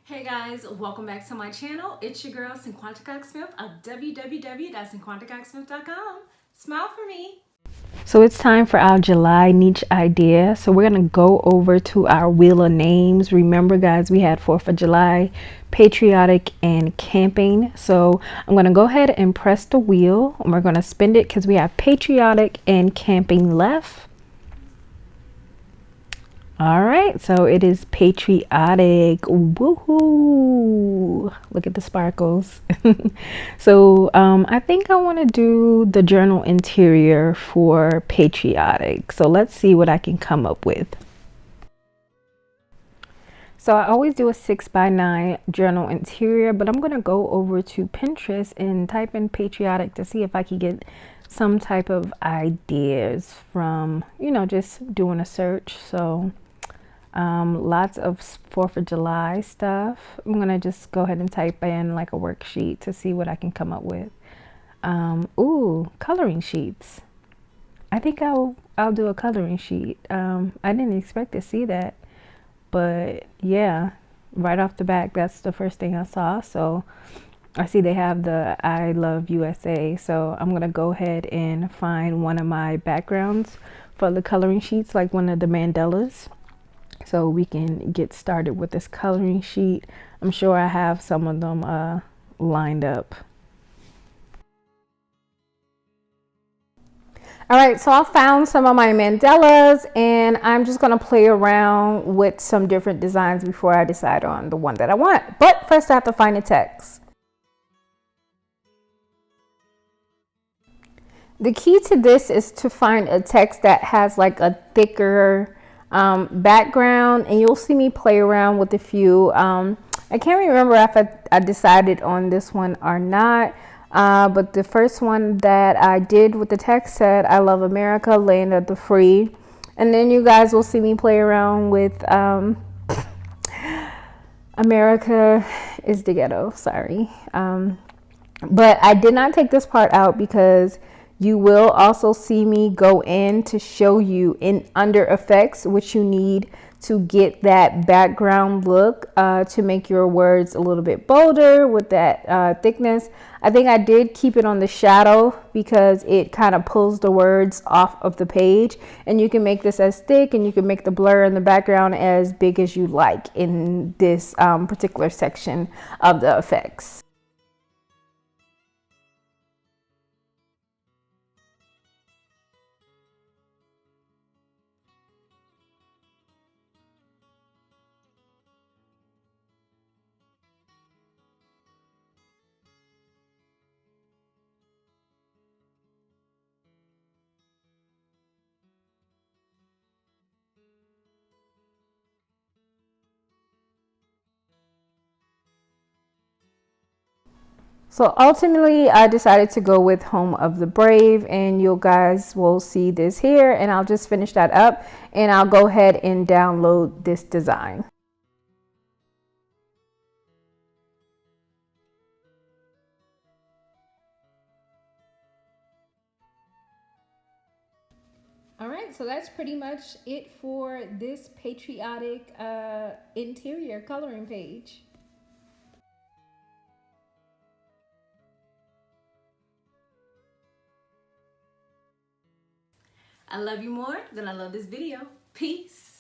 Hey guys, welcome back to my channel. It's your girl Cinquanta Cox-Smith of www.cinquantacoxsmith.com. Smile for me. So it's time for our July niche idea. So we're going to go over to our wheel of names. Remember guys, we had 4th of July, patriotic, and camping. So I'm going to go ahead and press the wheel and we're going to spin it because we have patriotic and camping left. All right, so it is patriotic. Woohoo! Look at the sparkles. So I think I want to do the journal interior for patriotic. So let's see what I can come up with. So I always do a 6x9 journal interior, but I'm going to go over to Pinterest and type in patriotic to see if I can get some type of ideas from, just doing a search. So lots of 4th of July stuff. I'm gonna just go ahead and type in like a worksheet to see what I can come up with. Ooh, coloring sheets. I think I'll do a coloring sheet. I didn't expect to see that, but yeah, right off the back, that's the first thing I saw. So I see they have the I Love USA. So I'm gonna go ahead and find one of my backgrounds for the coloring sheets, like one of the mandalas, so we can get started with this coloring sheet. I'm sure I have some of them lined up. All right, so I found some of my mandalas and I'm just gonna play around with some different designs before I decide on the one that I want. But first I have to find the text. The key to this is to find a text that has like a thicker background, and you'll see me play around with a few. I can't remember if I decided on this one or not, but the first one that I did with the text said, "I love America, land of the free." And then you guys will see me play around with America is the ghetto, sorry. But I did not take this part out because you will also see me go in to show you in under effects what you need to get that background look, to make your words a little bit bolder with that thickness. I think I did keep it on the shadow because it kind of pulls the words off of the page, and you can make this as thick and you can make the blur in the background as big as you like in this particular section of the effects. So ultimately, I decided to go with Home of the Brave, and you guys will see this here, and I'll just finish that up and I'll go ahead and download this design. All right, so that's pretty much it for this patriotic interior coloring page. I love you more than I love this video. Peace.